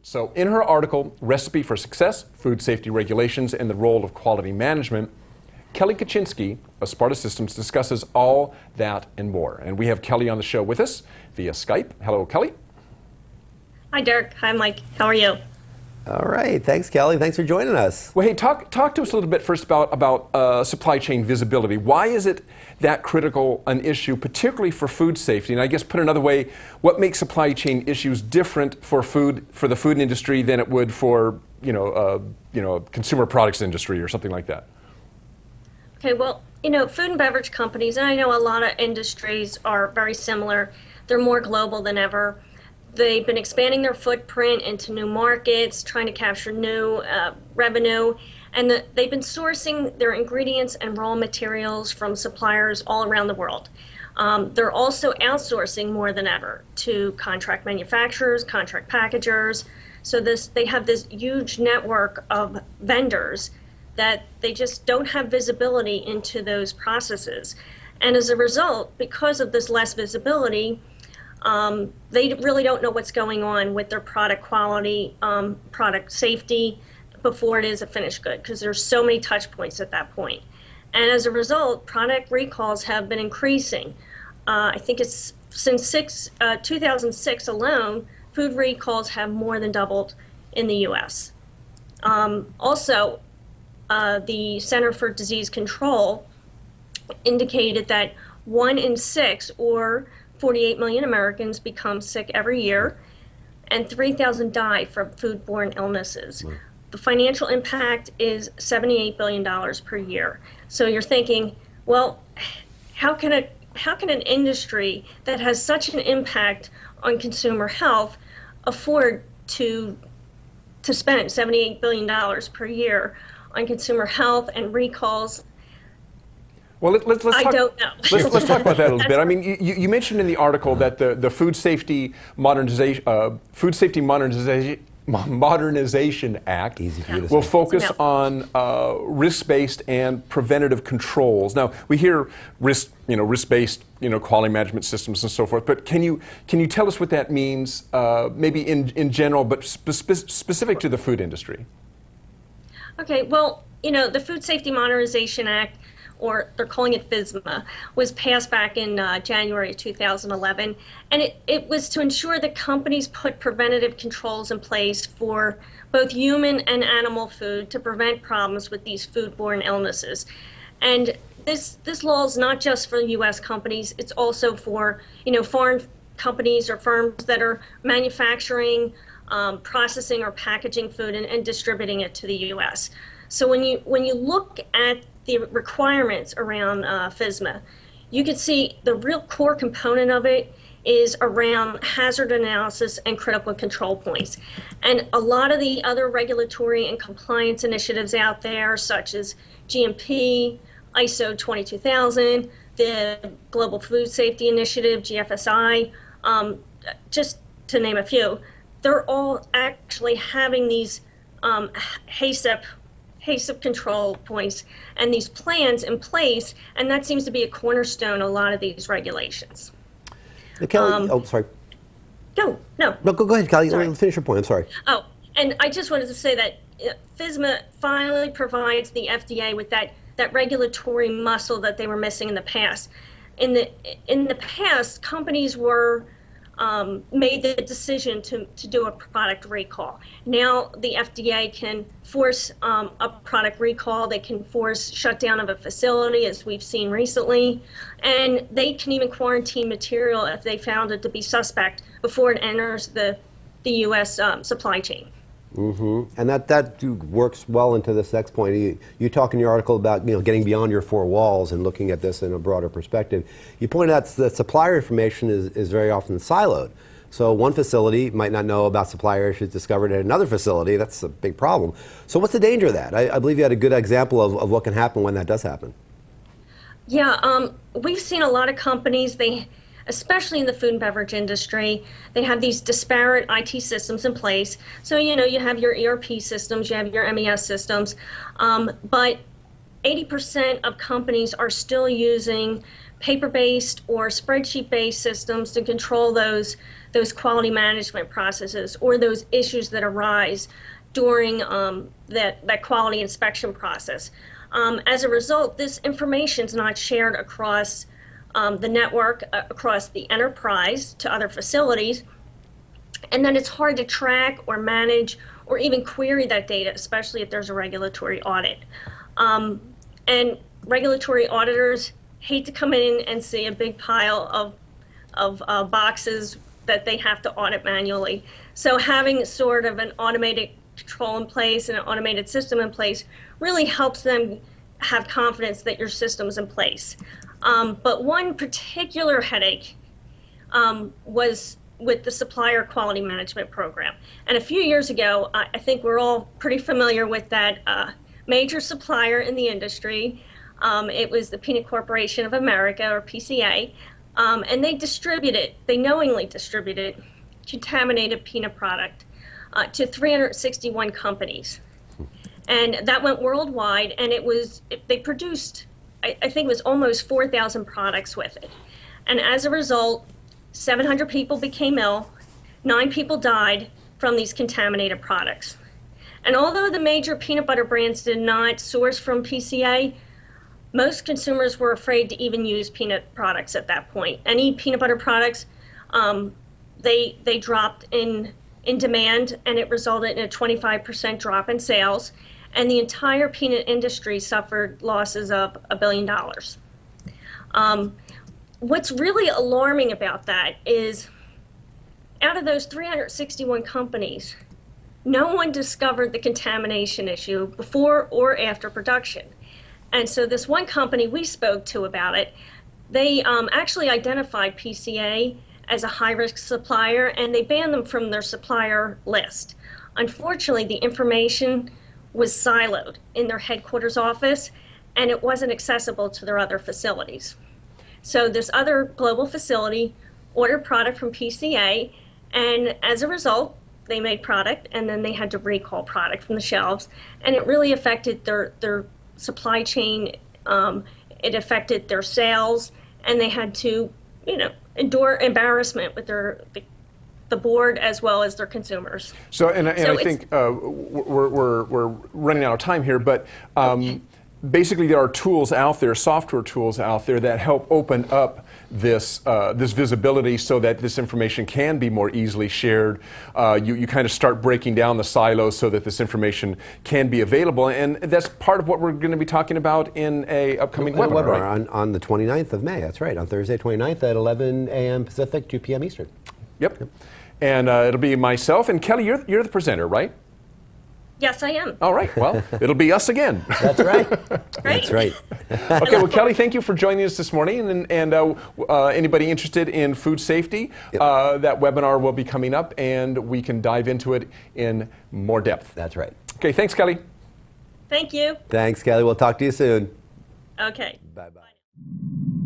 So in her article, Recipe for Success, Food Safety Regulations and the Role of Quality Management, Kelly Kuchinski of Sparta Systems discusses all that and more. And we have Kelly on the show with us via Skype. Hello, Kelly. Hi, Dirk. Hi, Mike. How are you? All right. Thanks, Kelly. Thanks for joining us. Well, hey, talk to us a little bit first about supply chain visibility. Why is it that critical an issue, particularly for food safety? And I guess put another way, what makes supply chain issues different for the food industry than it would for consumer products industry or something like that? Okay, well, food and beverage companies, and I know a lot of industries are very similar. They're more global than ever. They've been expanding their footprint into new markets, trying to capture new revenue, and they've been sourcing their ingredients and raw materials from suppliers all around the world. They're also outsourcing more than ever to contract manufacturers, contract packagers. So they have this huge network of vendors that they just don't have visibility into those processes. And as a result, because of this less visibility, they really don't know what's going on with their product quality, product safety before it is a finished good, because there's so many touch points at that point. And as a result, product recalls have been increasing. I think it's since 2006 alone, food recalls have more than doubled in the US. Also, the Center for Disease Control indicated that 1 in 6, or 48 million Americans, become sick every year, and 3,000 die from foodborne illnesses. Wow. The financial impact is $78 billion per year. So you're thinking, well, how can an industry that has such an impact on consumer health afford to spend $78 billion per year on consumer health and recalls? Well, let's talk, I don't know. Let's talk about that a little bit. I mean, you mentioned in the article that the Food Safety Modernization Act will focus on risk-based and preventative controls. Now, we hear risk-based, quality management systems and so forth. But can you tell us what that means, maybe in general, but specific to the food industry? Okay. Well, the Food Safety Modernization Act, or they're calling it FSMA, was passed back in January 2011. And it was to ensure that companies put preventative controls in place for both human and animal food to prevent problems with these foodborne illnesses. And this law is not just for U.S. companies, it's also for foreign companies or firms that are manufacturing, processing or packaging food and distributing it to the U.S. So when you look at the requirements around FSMA, you can see the real core component of it is around hazard analysis and critical control points. And a lot of the other regulatory and compliance initiatives out there, such as GMP, ISO 22000, the Global Food Safety Initiative, GFSI, just to name a few, they're all actually having these HACCP control points and these plans in place, and that seems to be a cornerstone of a lot of these regulations. Kelly, sorry. No, go ahead, Kelly. Sorry. Finish your point. I'm sorry. Oh, and I just wanted to say that FSMA finally provides the FDA with that regulatory muscle that they were missing in the past. In the past, companies were made the decision to do a product recall. Now the FDA can force a product recall. They can force shutdown of a facility, as we've seen recently, and they can even quarantine material if they found it to be suspect before it enters the U.S. Supply chain. Mm-hmm. And that works well into this next point. You talk in your article about getting beyond your four walls and looking at this in a broader perspective. You point out that supplier information is very often siloed. So one facility might not know about supplier issues discovered at another facility. That's a big problem. So what's the danger of that? I believe you had a good example of what can happen when that does happen. Yeah, we've seen a lot of companies, especially in the food and beverage industry, they have these disparate IT systems in place. So, you have your ERP systems, you have your MES systems, but 80% of companies are still using paper-based or spreadsheet-based systems to control those quality management processes or those issues that arise during that quality inspection process. As a result, this information is not shared across the network, across the enterprise to other facilities, and then it's hard to track or manage or even query that data, especially if there's a regulatory audit. And regulatory auditors hate to come in and see a big pile of boxes that they have to audit manually. So having sort of an automated control in place and an automated system in place really helps them have confidence that your system's in place. But one particular headache was with the supplier quality management program. And a few years ago, I think we're all pretty familiar with that major supplier in the industry. It was the Peanut Corporation of America, or PCA, and they knowingly distributed contaminated peanut product to 361 companies. And that went worldwide, and they produced, I think it was almost 4,000 products with it. And as a result, 700 people became ill, 9 people died from these contaminated products. And although the major peanut butter brands did not source from PCA, most consumers were afraid to even use peanut products at that point. Any peanut butter products, they dropped in demand, and it resulted in a 25% drop in sales. And the entire peanut industry suffered losses of $1 billion. What's really alarming about that is out of those 361 companies, no one discovered the contamination issue before or after production. And so this one company we spoke to about it, they actually identified PCA as a high-risk supplier, and they banned them from their supplier list. Unfortunately, the information was siloed in their headquarters office, and it wasn't accessible to their other facilities. So this other global facility ordered product from PCA, and as a result, they made product, and then they had to recall product from the shelves, and it really affected their supply chain. It affected their sales, and they had to, endure embarrassment with the board as well as their consumers. So, I think we're running out of time here, but okay. Basically there are tools out there, software tools out there that help open up this visibility so that this information can be more easily shared. You kind of start breaking down the silos so that this information can be available, and that's part of what we're going to be talking about in a upcoming webinar, right? on the 29th of May, that's right, on Thursday 29th at 11 a.m. Pacific, 2 p.m. Eastern. Yep. And it'll be myself, and Kelly, you're the presenter, right? Yes, I am. All right, well, it'll be us again. That's right. That's right. Okay, well, Kelly, thank you for joining us this morning. And anybody interested in food safety, yep. That webinar will be coming up, and we can dive into it in more depth. That's right. Okay, thanks, Kelly. Thank you. Thanks, Kelly. We'll talk to you soon. Okay. Bye-bye.